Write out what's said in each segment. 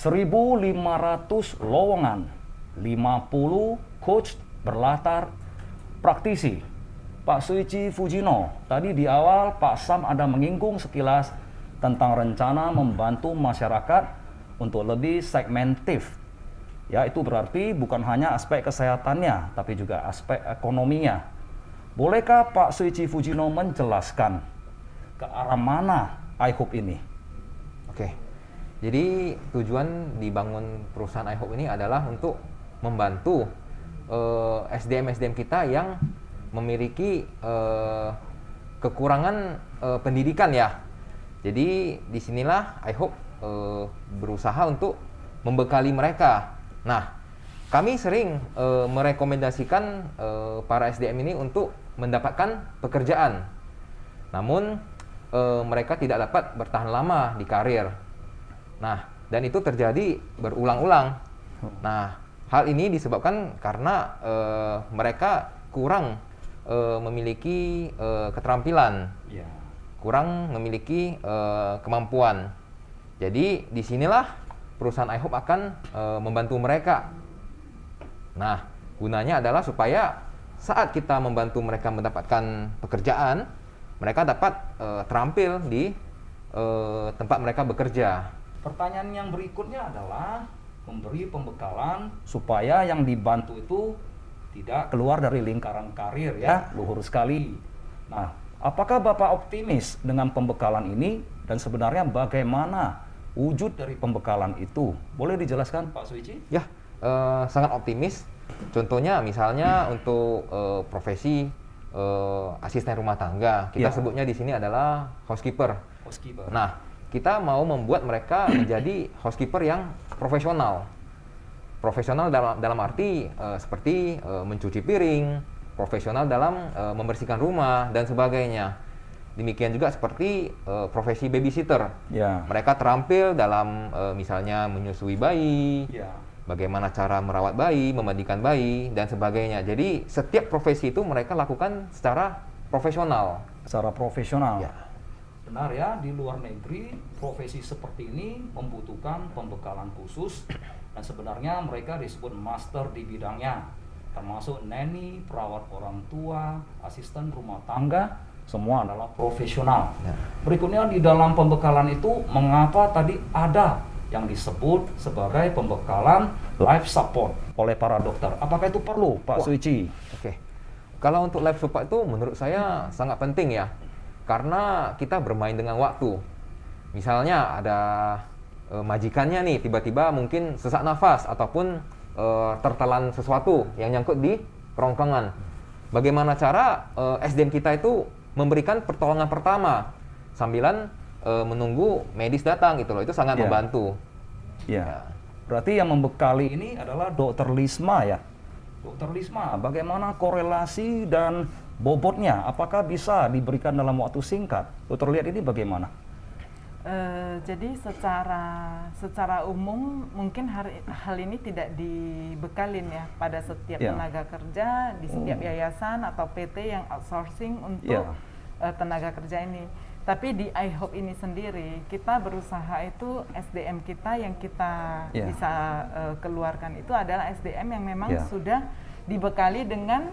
1.500 lowongan, 50 coach berlatar praktisi. Pak Shuichi Fujino, tadi di awal Pak Sam ada menyinggung sekilas tentang rencana membantu masyarakat untuk lebih segmentif. Ya, itu berarti bukan hanya aspek kesehatannya, tapi juga aspek ekonominya. Bolehkah Pak Shuichi Fujino menjelaskan ke arah mana iHope ini? Oke, jadi tujuan dibangun perusahaan iHope ini adalah untuk membantu SDM-SDM kita yang memiliki kekurangan pendidikan ya. Jadi disinilah iHope berusaha untuk membekali mereka. Nah, kami sering merekomendasikan para SDM ini untuk mendapatkan pekerjaan. Namun mereka tidak dapat bertahan lama di karir. Nah, dan itu terjadi berulang-ulang. Nah, hal ini disebabkan karena mereka kurang memiliki keterampilan, kurang memiliki kemampuan. Jadi disinilah perusahaan iHope akan membantu mereka. Nah, gunanya adalah supaya saat kita membantu mereka mendapatkan pekerjaan, mereka dapat terampil di tempat mereka bekerja. Pertanyaan yang berikutnya adalah memberi pembekalan supaya yang dibantu itu tidak keluar dari lingkaran karir ya, luhur sekali. Nah, apakah Bapak optimis dengan pembekalan ini dan sebenarnya bagaimana wujud dari pembekalan itu? Boleh dijelaskan Pak Shuichi? Ya, sangat optimis. Contohnya misalnya untuk profesi asisten rumah tangga, kita sebutnya di sini adalah housekeeper. Nah, kita mau membuat mereka menjadi housekeeper yang profesional. Profesional dalam arti seperti mencuci piring, profesional dalam membersihkan rumah dan sebagainya. Demikian juga seperti profesi babysitter. Mereka terampil dalam misalnya menyusui bayi, bagaimana cara merawat bayi, memandikan bayi dan sebagainya. Jadi setiap profesi itu mereka lakukan secara profesional. Secara profesional. Ya. Benar ya, di luar negeri profesi seperti ini membutuhkan pembekalan khusus dan sebenarnya mereka disebut master di bidangnya, termasuk nanny, perawat orang tua, asisten rumah tangga, semua adalah profesional. Ya. Berikutnya di dalam pembekalan itu mengapa tadi ada yang disebut sebagai pembekalan life support oleh para dokter? Apakah itu perlu, Pak Shuichi? Oke. Kalau untuk life support itu menurut saya sangat penting ya. Karena kita bermain dengan waktu. Misalnya ada majikannya nih tiba-tiba mungkin sesak nafas ataupun tertelan sesuatu yang nyangkut di kerongkongan. Bagaimana cara SDM kita itu memberikan pertolongan pertama sambilan menunggu medis datang gitu loh. Itu sangat membantu. Ya. Berarti yang membekali ini adalah Dokter Lisma ya. Dokter Lisma, bagaimana korelasi dan bobotnya? Apakah bisa diberikan dalam waktu singkat? Dokter lihat ini bagaimana? Jadi secara umum mungkin hal ini tidak dibekalin ya pada setiap tenaga kerja di setiap yayasan atau PT yang outsourcing untuk tenaga kerja ini. Tapi di iHope ini sendiri kita berusaha itu SDM kita yang kita bisa keluarkan itu adalah SDM yang memang sudah dibekali dengan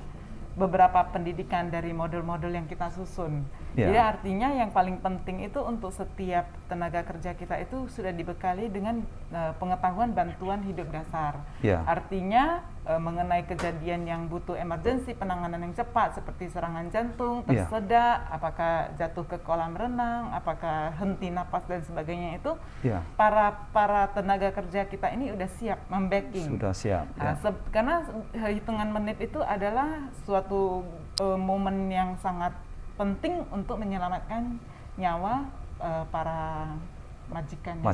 beberapa pendidikan dari model-model yang kita susun. Jadi artinya yang paling penting itu untuk setiap tenaga kerja kita itu sudah dibekali dengan pengetahuan bantuan hidup dasar. Artinya mengenai kejadian yang butuh emergensi, penanganan yang cepat seperti serangan jantung, tersedak, apakah jatuh ke kolam renang, apakah henti napas dan sebagainya itu para tenaga kerja kita ini udah siap membacking. Sudah siap. Karena hitungan menit itu adalah suatu momen yang sangat penting untuk menyelamatkan nyawa para majikannya,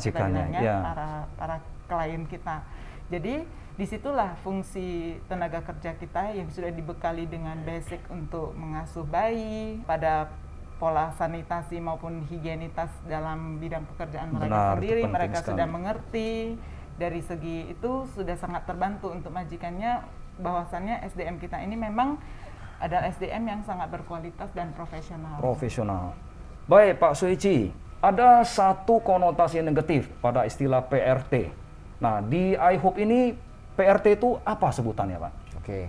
para klien kita. Jadi disitulah fungsi tenaga kerja kita yang sudah dibekali dengan basic untuk mengasuh bayi, pada pola sanitasi maupun higienitas dalam bidang pekerjaan mereka sendiri, mereka sudah mengerti. Dari segi itu sudah sangat terbantu untuk majikannya, bahwasannya SDM kita ini memang adalah SDM yang sangat berkualitas dan profesional. Baik Pak Shuichi, ada satu konotasi negatif pada istilah PRT. Nah, di iHope ini PRT itu apa sebutannya, Pak? Oke.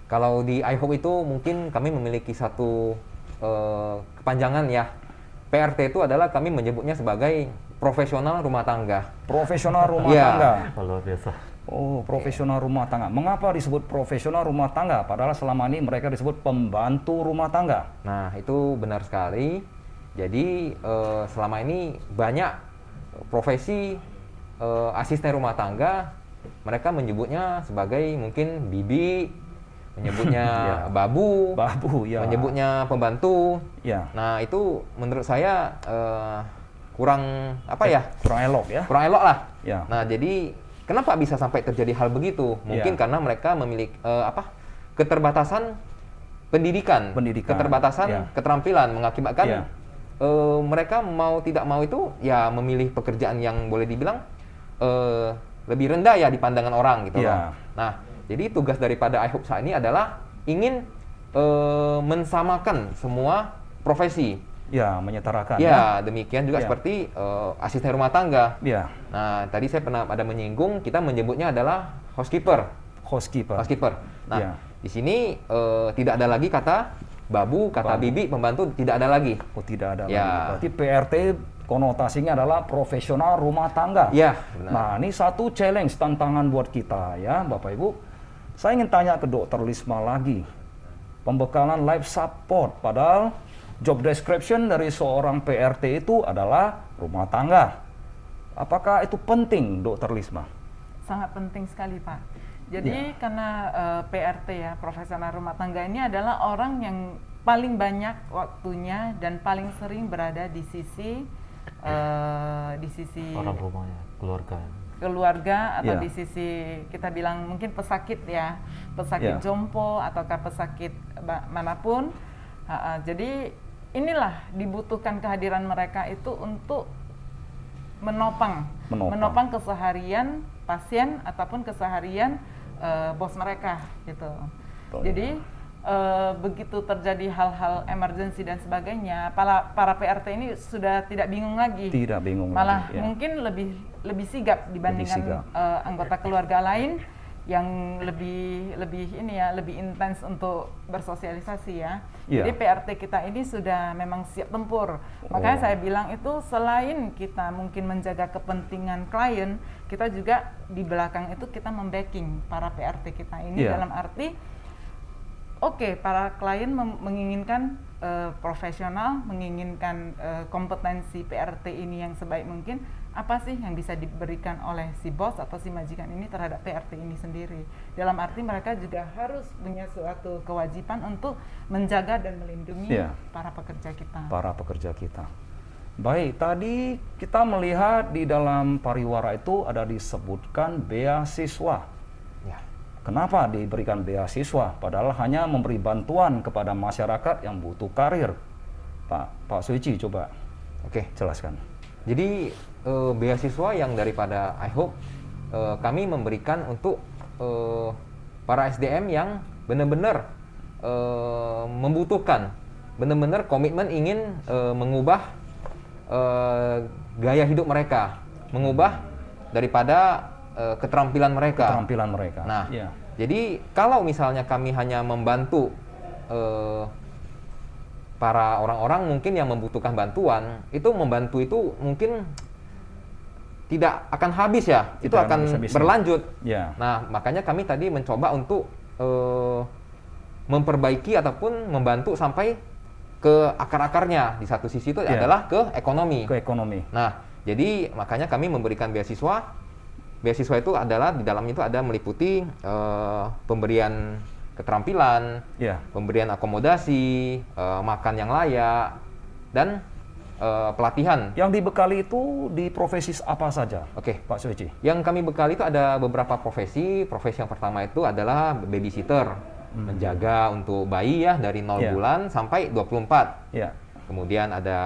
Kalau di iHope itu mungkin kami memiliki satu kepanjangan ya. PRT itu adalah kami menyebutnya sebagai profesional rumah tangga. Profesional rumah Iya. tangga. Luar biasa. Oh, profesional rumah tangga. Mengapa disebut profesional rumah tangga? Padahal selama ini mereka disebut pembantu rumah tangga. Nah, itu benar sekali. Jadi, selama ini banyak profesi asisten rumah tangga, mereka menyebutnya sebagai mungkin bibi, menyebutnya Ya. babu, Babu, ya. menyebutnya pembantu. Ya, Nah, itu menurut saya kurang apa ya? kurang elok ya. Kurang elok lah. Ya. Nah, jadi kenapa bisa sampai terjadi hal begitu? Mungkin Ya. karena mereka memiliki keterbatasan pendidikan, Pendidikan, keterbatasan ya. keterampilan mengakibatkan Ya. mereka mau tidak mau itu ya memilih pekerjaan yang boleh dibilang lebih rendah ya di pandangan orang gitu Ya. loh. Nah, jadi tugas daripada iHope saat ini adalah ingin mensamakan semua profesi. Ya, menyetarakan Ya, demikian juga Ya. seperti asisten rumah tangga. Ya. Nah, tadi saya pernah ada menyinggung, kita menyebutnya adalah housekeeper. Housekeeper. Housekeeper. Nah, Ya. di sini tidak ada lagi kata babu, kata Babu. bibi, pembantu tidak ada lagi. Oh, tidak ada Ya. lagi. Berarti PRT konotasinya adalah profesional rumah tangga. Ya, benar. Nah, ini satu challenge, tantangan buat kita ya, Bapak Ibu. Saya ingin tanya ke Dr. Lisma lagi. Pembekalan life support, padahal job description dari seorang PRT itu adalah rumah tangga. Apakah itu penting, Dr. Lisma? Sangat penting sekali, Pak. Jadi karena PRT ya, profesional rumah tangga ini adalah orang yang paling banyak waktunya dan paling sering berada di sisi Orang rumahnya, keluarga. keluarga atau Ya. di sisi kita bilang mungkin pesakit ya, pesakit Ya. jompo ataukah pesakit manapun. Jadi inilah dibutuhkan kehadiran mereka itu untuk menopang keseharian pasien ataupun keseharian bos mereka gitu. Betul. Jadi begitu terjadi hal-hal emergensi dan sebagainya, para PRT ini sudah tidak bingung lagi. Tidak bingung Malah lagi, ya. mungkin lebih sigap dibandingkan sigap. anggota keluarga lain yang lebih intens untuk bersosialisasi ya. Iya. Jadi PRT kita ini sudah memang siap tempur. Makanya Oh. saya bilang itu selain kita mungkin menjaga kepentingan klien, kita juga di belakang itu kita membacking para PRT kita ini Iya. dalam arti oke, para klien menginginkan profesional, menginginkan kompetensi PRT ini yang sebaik mungkin. Apa sih yang bisa diberikan oleh si bos atau si majikan ini terhadap PRT ini sendiri? Dalam arti mereka juga harus punya suatu kewajiban untuk menjaga dan melindungi Iya. para pekerja kita. Para pekerja kita. Baik, tadi kita melihat di dalam pariwara itu ada disebutkan beasiswa. Ya. Kenapa diberikan beasiswa? Padahal hanya memberi bantuan kepada masyarakat yang butuh karir. Pak Suici, coba Oke. jelaskan. Jadi beasiswa yang daripada iHope kami memberikan untuk para SDM yang benar-benar membutuhkan, benar-benar komitmen ingin mengubah gaya hidup mereka, mengubah daripada keterampilan mereka. Keterampilan mereka. Nah, ya. jadi kalau misalnya kami hanya membantu para orang-orang mungkin yang membutuhkan bantuan, itu membantu itu mungkin tidak akan habis ya, Tidak itu akan habis-habisnya. berlanjut. Ya. Nah, makanya kami tadi mencoba untuk memperbaiki ataupun membantu sampai ke akar-akarnya. Di satu sisi itu Ya. adalah ke ekonomi. Ke ekonomi. Nah, jadi makanya kami memberikan beasiswa. Beasiswa itu adalah di dalamnya itu ada meliputi pemberian keterampilan, Ya. pemberian akomodasi, makan yang layak, dan pelatihan. Yang dibekali itu di profesi apa saja, Oke, Pak Suici? yang kami bekali itu ada beberapa profesi. Profesi yang pertama itu adalah babysitter, menjaga untuk bayi ya dari 0 Ya. bulan sampai 24. Ya. Kemudian ada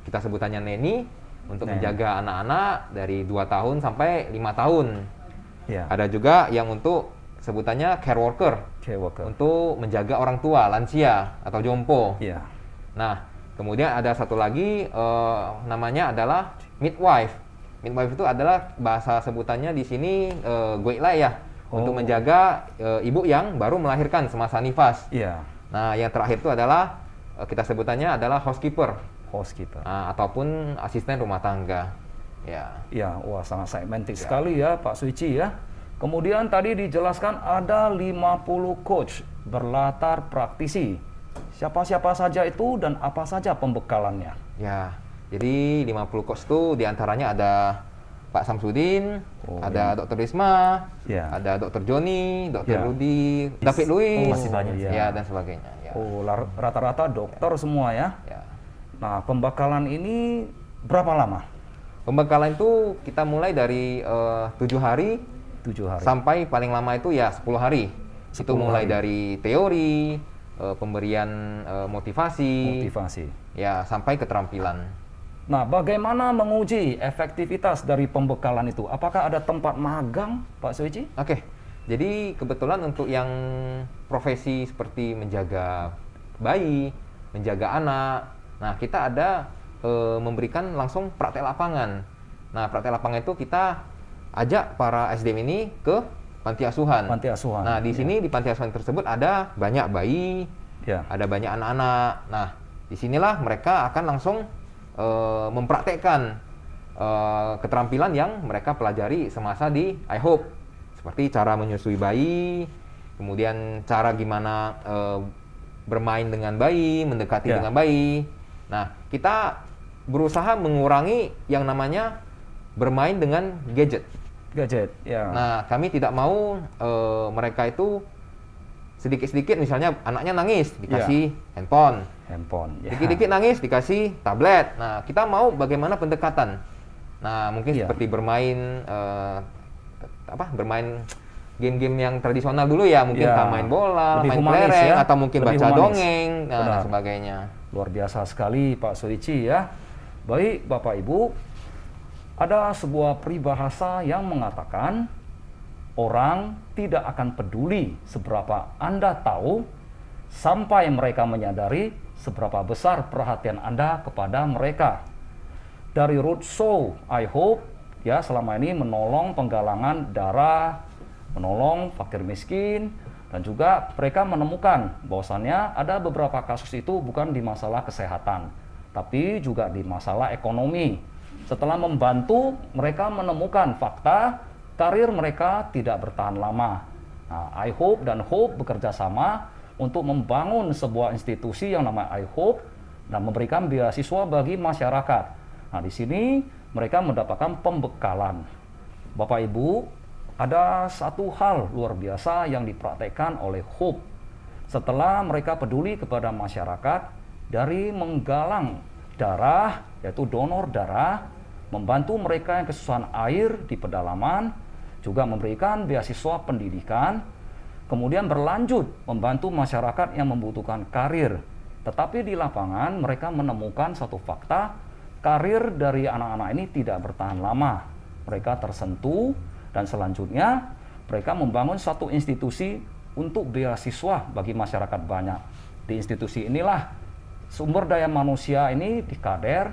kita sebutannya neni untuk Neni. menjaga anak-anak dari 2 tahun sampai 5 tahun. Ya. Ada juga yang untuk sebutannya care worker Care worker. untuk menjaga orang tua, lansia atau jompo. Ya. Nah, kemudian ada satu lagi namanya adalah midwife. Midwife itu adalah bahasa sebutannya di sini goi'la ya, untuk menjaga ibu yang baru melahirkan semasa nifas. Iya. Nah, yang terakhir itu adalah kita sebutannya adalah housekeeper. Housekeeper. Nah, ataupun asisten rumah tangga. Ya. Ya, wah sangat segmentik sekali ya Pak Suici ya. Kemudian tadi dijelaskan ada 50 coach berlatar praktisi. Siapa-siapa saja itu dan apa saja pembekalannya? Ya. Jadi 50 coach itu diantaranya ada Pak Samsudin, ada Dr. Risma, ada Dr. Joni, Dr. Rudi, David Louis, masih banyak ya dan sebagainya. Ya. Rata-rata dokter semua ya. Ya. Nah, pembekalan ini berapa lama? Pembekalan itu kita mulai dari 7 hari, 7 hari. sampai paling lama itu ya 10 hari. 10 itu mulai hari. dari teori, pemberian motivasi, ya sampai keterampilan. Nah, bagaimana menguji efektivitas dari pembekalan itu? Apakah ada tempat magang, Pak Suici? Oke, jadi kebetulan untuk yang profesi seperti menjaga bayi, menjaga anak, nah kita ada memberikan langsung praktek lapangan. Nah, praktek lapangan itu kita ajak para SDM ini ke panti asuhan. Panti asuhan. Nah, di sini di panti asuhan tersebut ada banyak bayi, ada banyak anak-anak. Nah, disinilah mereka akan langsung mempraktekkan keterampilan yang mereka pelajari semasa di iHope, seperti cara menyusui bayi, kemudian cara gimana bermain dengan bayi, mendekati dengan bayi. Nah, kita berusaha mengurangi yang namanya bermain dengan gadget. Ya. Nah, kami tidak mau mereka itu sedikit-sedikit, misalnya anaknya nangis dikasih handphone, dikit-dikit nangis dikasih tablet. Nah, kita mau bagaimana pendekatan. Nah, mungkin seperti bermain bermain game-game yang tradisional dulu ya, mungkin main bola, main kelereng, atau mungkin baca dongeng, dan sebagainya. Luar biasa sekali Pak Suici ya. Baik Bapak Ibu, ada sebuah peribahasa yang mengatakan orang tidak akan peduli seberapa Anda tahu sampai mereka menyadari seberapa besar perhatian Anda kepada mereka. Dari roadshow iHope ya, selama ini menolong penggalangan darah, menolong fakir miskin, dan juga mereka menemukan bahwasannya ada beberapa kasus itu bukan di masalah kesehatan, tapi juga di masalah ekonomi. Setelah membantu, mereka menemukan fakta karir mereka tidak bertahan lama. Nah, iHope dan Hope bekerja sama untuk membangun sebuah institusi yang namanya iHope dan memberikan beasiswa bagi masyarakat. Nah, di sini mereka mendapatkan pembekalan. Bapak Ibu, ada satu hal luar biasa yang dipraktekkan oleh Hope. Setelah mereka peduli kepada masyarakat dari menggalang darah, yaitu donor darah, membantu mereka yang kesusahan air di pedalaman, juga memberikan beasiswa pendidikan, kemudian berlanjut membantu masyarakat yang membutuhkan karir. Tetapi di lapangan mereka menemukan satu fakta, karir dari anak-anak ini tidak bertahan lama. Mereka tersentuh dan selanjutnya mereka membangun satu institusi untuk beasiswa bagi masyarakat banyak. Di institusi inilah sumber daya manusia ini dikader,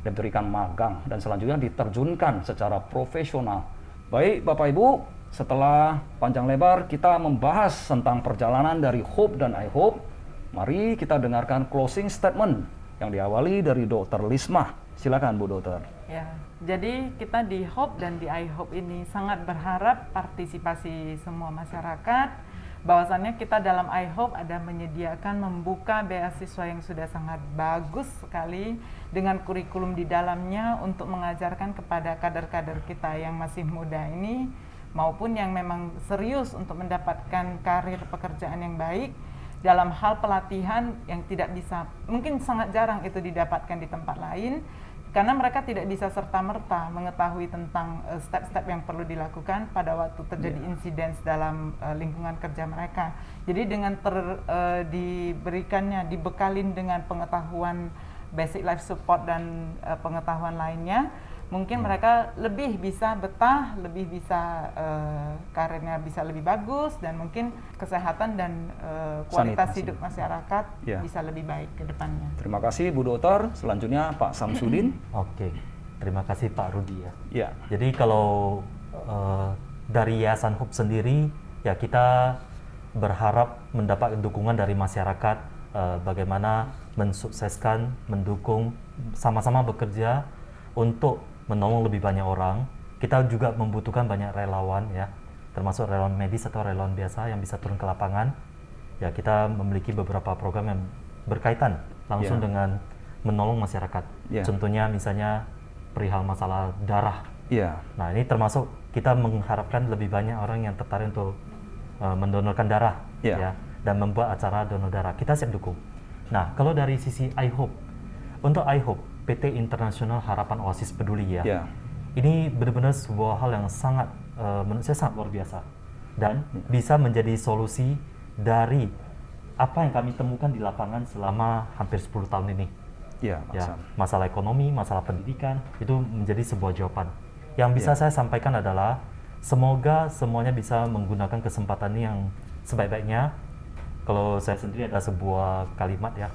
diberikan magang, dan selanjutnya diterjunkan secara profesional. Baik Bapak Ibu, setelah panjang lebar kita membahas tentang perjalanan dari Hope dan iHope, mari kita dengarkan closing statement yang diawali dari Dr. Lisma. Silakan Bu Dokter. Ya, jadi kita di Hope dan di iHope ini sangat berharap partisipasi semua masyarakat. Bahwasannya kita dalam iHope ada menyediakan membuka beasiswa yang sudah sangat bagus sekali dengan kurikulum di dalamnya untuk mengajarkan kepada kader-kader kita yang masih muda ini maupun yang memang serius untuk mendapatkan karir pekerjaan yang baik dalam hal pelatihan yang tidak bisa, mungkin sangat jarang itu didapatkan di tempat lain, karena mereka tidak bisa serta-merta mengetahui tentang step-step yang perlu dilakukan pada waktu terjadi insiden dalam lingkungan kerja mereka. Jadi dengan dibekalin dengan pengetahuan basic life support dan pengetahuan lainnya, mungkin mereka lebih bisa betah, lebih bisa karirnya bisa lebih bagus, dan mungkin kesehatan dan kualitas hidup masyarakat bisa lebih baik ke depannya. Terima kasih Bu Dokter. Selanjutnya Pak Samsudin. Oke. Terima kasih Pak Rudi ya. Ya. Jadi kalau dari Yayasan Hope sendiri, ya kita berharap mendapat dukungan dari masyarakat bagaimana mensukseskan, mendukung, sama-sama bekerja untuk menolong lebih banyak orang. Kita juga membutuhkan banyak relawan ya, termasuk relawan medis atau relawan biasa yang bisa turun ke lapangan. Ya, kita memiliki beberapa program yang berkaitan langsung dengan menolong masyarakat. Contohnya misalnya perihal masalah darah. Nah, ini termasuk kita mengharapkan lebih banyak orang yang tertarik untuk mendonorkan darah ya, dan membuat acara donor darah. Kita siap dukung. Nah, kalau dari sisi iHope, untuk iHope, PT Internasional Harapan Oasis Peduli ya, ini benar-benar sebuah hal yang sangat, menurut saya sangat luar biasa. Dan bisa menjadi solusi dari apa yang kami temukan di lapangan selama hampir 10 tahun ini. Masalah ekonomi, masalah pendidikan, itu menjadi sebuah jawaban. Yang bisa saya sampaikan adalah, semoga semuanya bisa menggunakan kesempatan ini yang sebaik-baiknya. Kalau saya sendiri ada sebuah kalimat ya,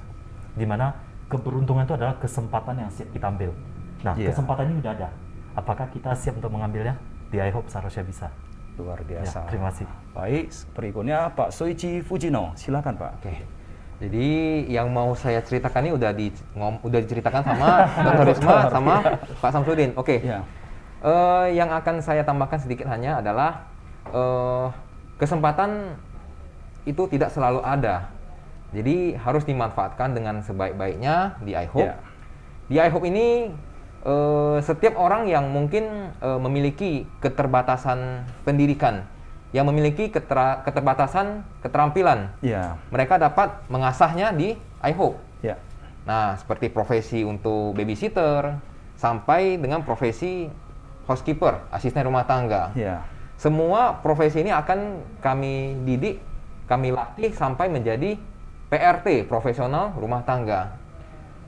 di mana keberuntungan itu adalah kesempatan yang siap kita ambil. Nah, kesempatan ini udah ada. Apakah kita siap untuk mengambilnya? Di iHope seharusnya bisa. Luar biasa. Terima kasih. Baik, berikutnya Pak Soichi Fujino, silakan Pak. Oke. Jadi yang mau saya ceritakan ini udah diceritakan sama Dr. Risma sama Pak Samsudin. Oke. Yang akan saya tambahkan sedikit hanya adalah kesempatan itu tidak selalu ada. Jadi harus dimanfaatkan dengan sebaik-baiknya di iHope. Di iHope ini setiap orang yang mungkin memiliki keterbatasan pendidikan, yang memiliki keterbatasan keterampilan, mereka dapat mengasahnya di iHope. Nah, seperti profesi untuk babysitter sampai dengan profesi housekeeper, asisten rumah tangga. Semua profesi ini akan kami didik, kami latih sampai menjadi PRT, profesional rumah tangga.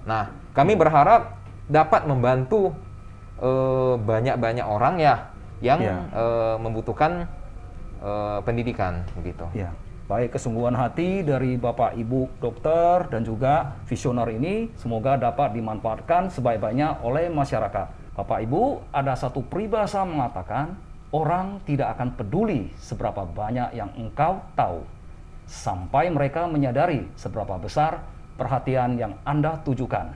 Nah, kami berharap dapat membantu banyak-banyak orang ya yang membutuhkan pendidikan begitu. Baik, kesungguhan hati dari Bapak Ibu dokter dan juga visioner ini semoga dapat dimanfaatkan sebaik-baiknya oleh masyarakat. Bapak Ibu, ada satu peribahasa mengatakan, orang tidak akan peduli seberapa banyak yang engkau tahu, sampai mereka menyadari seberapa besar perhatian yang Anda tujukan.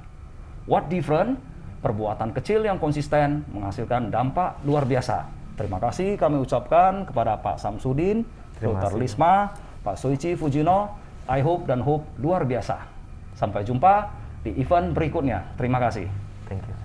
What different? Perbuatan kecil yang konsisten menghasilkan dampak luar biasa. Terima kasih kami ucapkan kepada Pak Samsudin, Dr. Lisma, Pak Soichi Fujino, iHope dan Hope luar biasa. Sampai jumpa di event berikutnya. Terima kasih. Thank you.